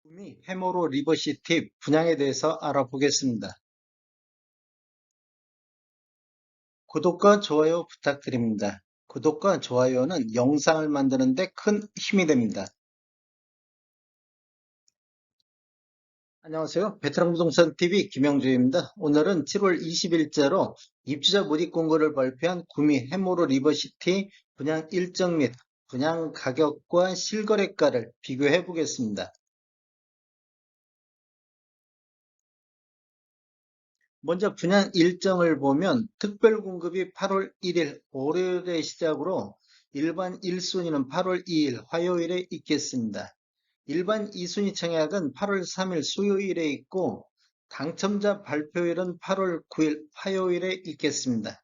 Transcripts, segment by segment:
구미 해모로 리버시티 분양에 대해서 알아보겠습니다. 구독과 좋아요 부탁드립니다. 구독과 좋아요는 영상을 만드는 데 큰 힘이 됩니다. 안녕하세요. 베테랑 부동산 TV 김영주입니다. 오늘은 7월 20일자로 입주자 모집 공고를 발표한 구미 해모로 리버시티 분양 일정 및 분양 가격과 실거래가를 비교해 보겠습니다. 먼저 분양 일정을 보면 특별 공급이 8월 1일 월요일에 시작으로 일반 1순위는 8월 2일 화요일에 있겠습니다. 일반 2순위 청약은 8월 3일 수요일에 있고 당첨자 발표일은 8월 9일 화요일에 있겠습니다.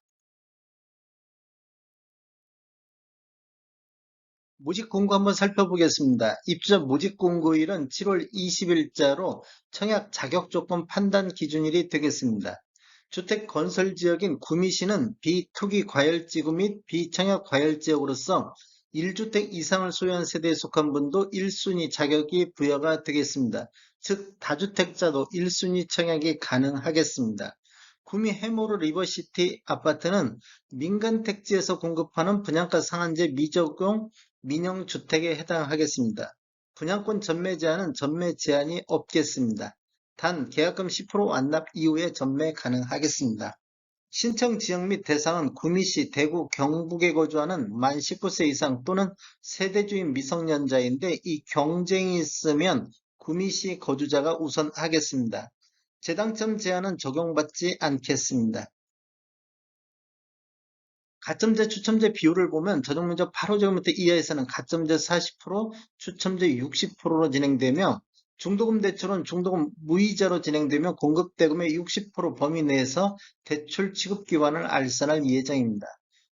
모집 공고 한번 살펴보겠습니다. 입주자 모집 공고일은 7월 20일자로 청약 자격 조건 판단 기준일이 되겠습니다. 주택 건설 지역인 구미시는 비투기 과열지구 및 비청약 과열지역으로서 1주택 이상을 소유한 세대에 속한 분도 1순위 자격이 부여가 되겠습니다. 즉 다주택자도 1순위 청약이 가능하겠습니다. 구미 해모로 리버시티 아파트는 민간 택지에서 공급하는 분양가 상한제 미적용 민영주택에 해당하겠습니다. 분양권 전매 제한은 전매 제한이 없겠습니다. 단 계약금 10% 완납 이후에 전매 가능하겠습니다. 신청 지역 및 대상은 구미시, 대구, 경북에 거주하는 만 19세 이상 또는 세대주인 미성년자인데 이 경쟁이 있으면 구미시 거주자가 우선하겠습니다. 재당첨 제한은 적용받지 않겠습니다. 가점제 추첨제 비율을 보면 저정면적 8호제곱미터 이하에서는 가점제 40%, 추첨제 60%로 진행되며 중도금 대출은 중도금 무이자로 진행되며 공급대금의 60% 범위 내에서 대출 취급 기간을 알선할 예정입니다.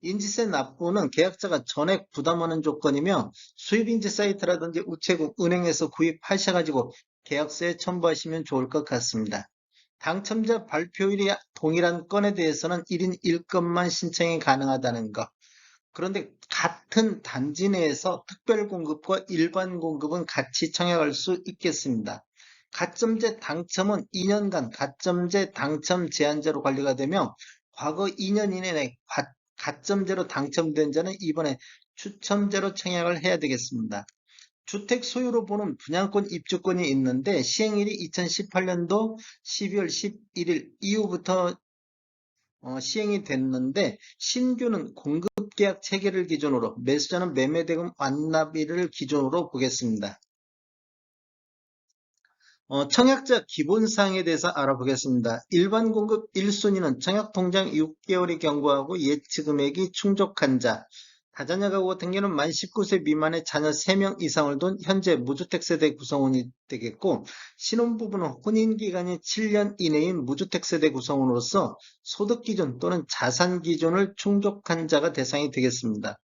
인지세 납부는 계약자가 전액 부담하는 조건이며 수입인지 사이트라든지 우체국, 은행에서 구입하셔가지고 계약서에 첨부하시면 좋을 것 같습니다. 당첨자 발표일이 동일한 건에 대해서는 1인 1건만 신청이 가능하다는 것. 그런데 같은 단지 내에서 특별 공급과 일반 공급은 같이 청약할 수 있겠습니다. 가점제 당첨은 2년간 가점제 당첨 제한제로 관리가 되며 과거 2년 이내에 가점제로 당첨된 자는 이번에 추첨제로 청약을 해야 되겠습니다. 주택 소유로 보는 분양권 입주권이 있는데 시행일이 2018년도 12월 11일 이후부터 시행이 됐는데 신규는 공급계약 체계를 기준으로 매수자는 매매대금 완납일을 기준으로 보겠습니다. 청약자 기본사항에 대해서 알아보겠습니다. 일반 공급 1순위는 청약통장 6개월이 경과하고 예치금액이 충족한 자, 다자녀 가구 같은 경우는 만 19세 미만의 자녀 3명 이상을 둔 현재 무주택 세대 구성원이 되겠고 신혼부부는 혼인기간이 7년 이내인 무주택 세대 구성원으로서 소득기준 또는 자산기준을 충족한 자가 대상이 되겠습니다.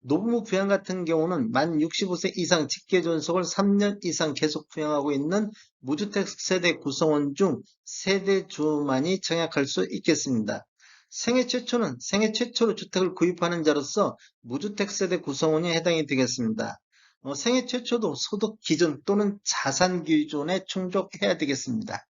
노부부 부양 같은 경우는 만 65세 이상 직계존속을 3년 이상 계속 부양하고 있는 무주택 세대 구성원 중 세대주만이 청약할 수 있겠습니다. 생애 최초는 생애 최초로 주택을 구입하는 자로서 무주택 세대 구성원이 해당이 되겠습니다. 생애 최초도 소득 기준 또는 자산 기준에 충족해야 되겠습니다.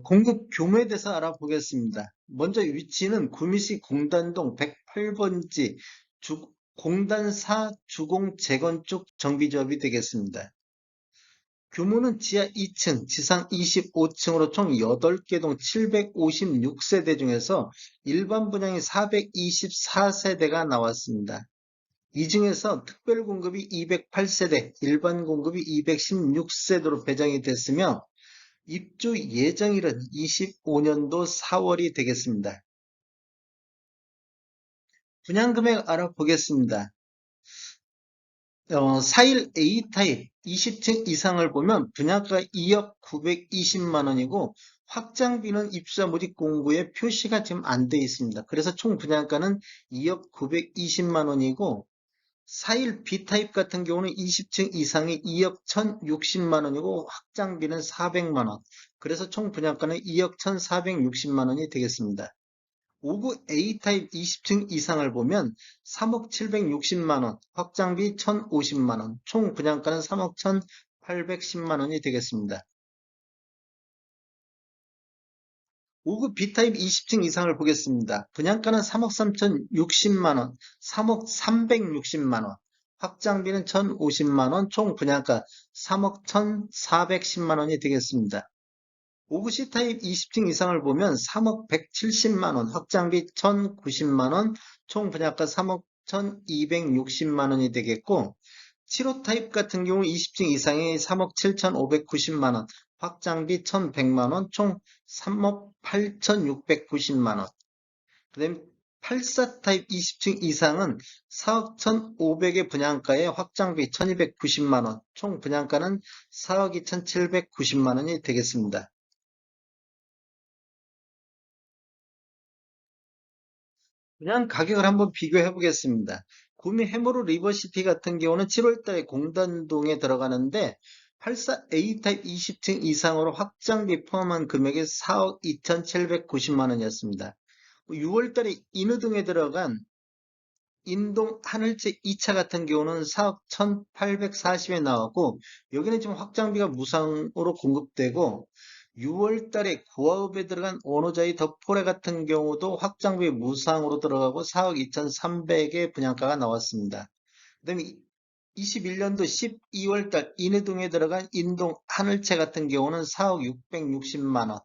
공급 규모에 대해서 알아보겠습니다. 먼저 위치는 구미시 공단동 108번지 공단 4 주공 재건축 정비조합이 되겠습니다. 규모는 지하 2층, 지상 25층으로 총 8개 동 756세대 중에서 일반 분양이 424세대가 나왔습니다. 이 중에서 특별 공급이 208세대, 일반 공급이 216세대로 배정이 됐으며 입주 예정일은 25년도 4월이 되겠습니다. 분양금액 알아보겠습니다. 4일 A타입 20층 이상을 보면 분양가 2억 920만 원이고 확장비는 입주자 모집 공고에 표시가 지금 안 되어 있습니다. 그래서 총 분양가는 2억 920만 원이고 4일 B타입 같은 경우는 20층 이상이 2억 1060만 원이고 확장비는 400만 원. 그래서 총 분양가는 2억 1460만 원이 되겠습니다. 5구 A타입 20층 이상을 보면 3억 760만 원, 확장비 1,050만 원, 총 분양가는 3억 1,810만 원이 되겠습니다. 5급 B타입 20층 이상을 보겠습니다. 분양가는 3억 3,060만 원, 3억 360만 원, 확장비는 1,050만 원, 총 분양가 3억 1,410만 원이 되겠습니다. 5구 C타입 20층 이상을 보면 3억 170만 원, 확장비 1,090만 원, 총 분양가 3억 1,260만 원이 되겠고, 7호 타입 같은 경우 20층 이상이 3억 7,590만 원, 확장비 1,100만 원, 총 3억 8,690만 원. 그다음에 84 타입 20층 이상은 4억 1,500의 분양가에 확장비 1,290만 원, 총 분양가는 4억 2,790만 원이 되겠습니다. 그냥 가격을 한번 비교해 보겠습니다. 구미 해머루 리버시티 같은 경우는 7월 달에 공단동에 들어가는데 84A 타입 20층 이상으로 확장비 포함한 금액이 4억 2,790만 원이었습니다. 6월 달에 인후동에 들어간 인동 하늘채 2차 같은 경우는 4억 1,840에 나왔고, 여기는 지금 확장비가 무상으로 공급되고, 6월 달에 고아읍에 들어간 원호자이 더 포레 같은 경우도 확장비 무상으로 들어가고 4억 2,300의 분양가가 나왔습니다. 그다음에 21년도 12월 달 인해동에 들어간 인동 하늘채 같은 경우는 4억 660만 원.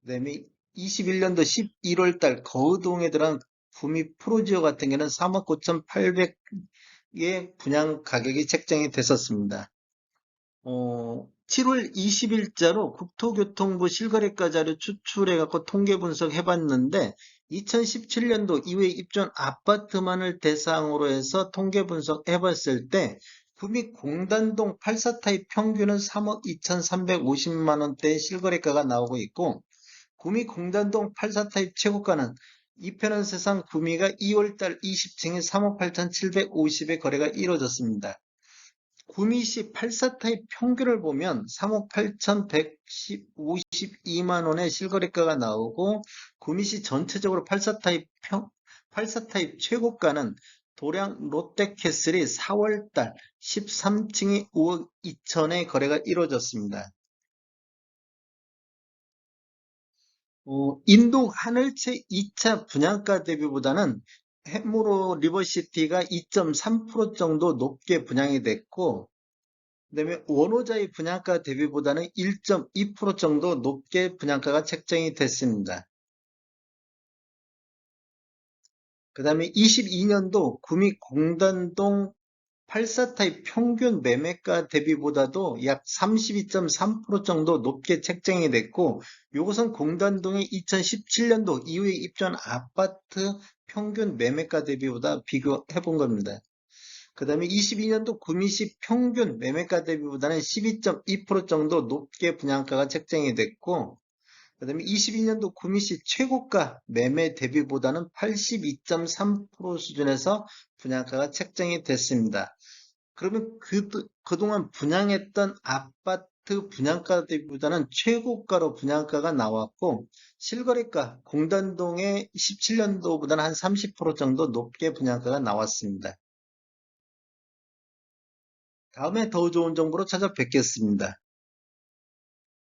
그다음에 21년도 11월 달 거의동에 들어간 구미 프로지오 같은 경우는 3억 9,800의 분양 가격이 책정이 됐었습니다. 7월 20일자로 국토교통부 실거래가 자료 추출해갖고 통계 분석해봤는데 2017년도 이후에 입주한 아파트만을 대상으로 해서 통계 분석해봤을 때 구미 공단동 84타입 평균은 3억 2,350만 원대의 실거래가가 나오고 있고 구미 공단동 84타입 최고가는 이편한 세상 구미가 2월달 20층에 3억 8,750의 거래가 이루어졌습니다. 구미시 84타입 평균을 보면 3억 8,152만 원의 실거래가가 나오고 구미시 전체적으로 84타입 최고가는 도량 롯데캐슬이 4월달 13층이 5억 2천의 거래가 이루어졌습니다. 인도 하늘채 2차 분양가 대비보다는 해무로 리버시티가 2.3% 정도 높게 분양이 됐고, 그다음에 원호자의 분양가 대비보다는 1.2% 정도 높게 분양가가 책정이 됐습니다. 그다음에 22년도 구미 공단동 84타입 평균 매매가 대비보다도 약 32.3% 정도 높게 책정이 됐고, 이것은 공단동의 2017년도 이후에 입주한 아파트 평균 매매가 대비보다 비교해 본 겁니다. 그 다음에 22년도 구미시 평균 매매가 대비보다는 12.2% 정도 높게 분양가가 책정이 됐고, 그 다음에 22년도 구미시 최고가 매매 대비보다는 82.3% 수준에서 분양가가 책정이 됐습니다. 그러면 그동안 분양했던 아파트 분양가 대비보다는 최고가로 분양가가 나왔고, 실거래가 공단동의 17년도보다는 한 30% 정도 높게 분양가가 나왔습니다. 다음에 더 좋은 정보로 찾아뵙겠습니다.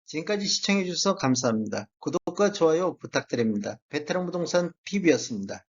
지금까지 시청해주셔서 감사합니다. 구독과 좋아요 부탁드립니다. 베테랑 부동산 TV였습니다.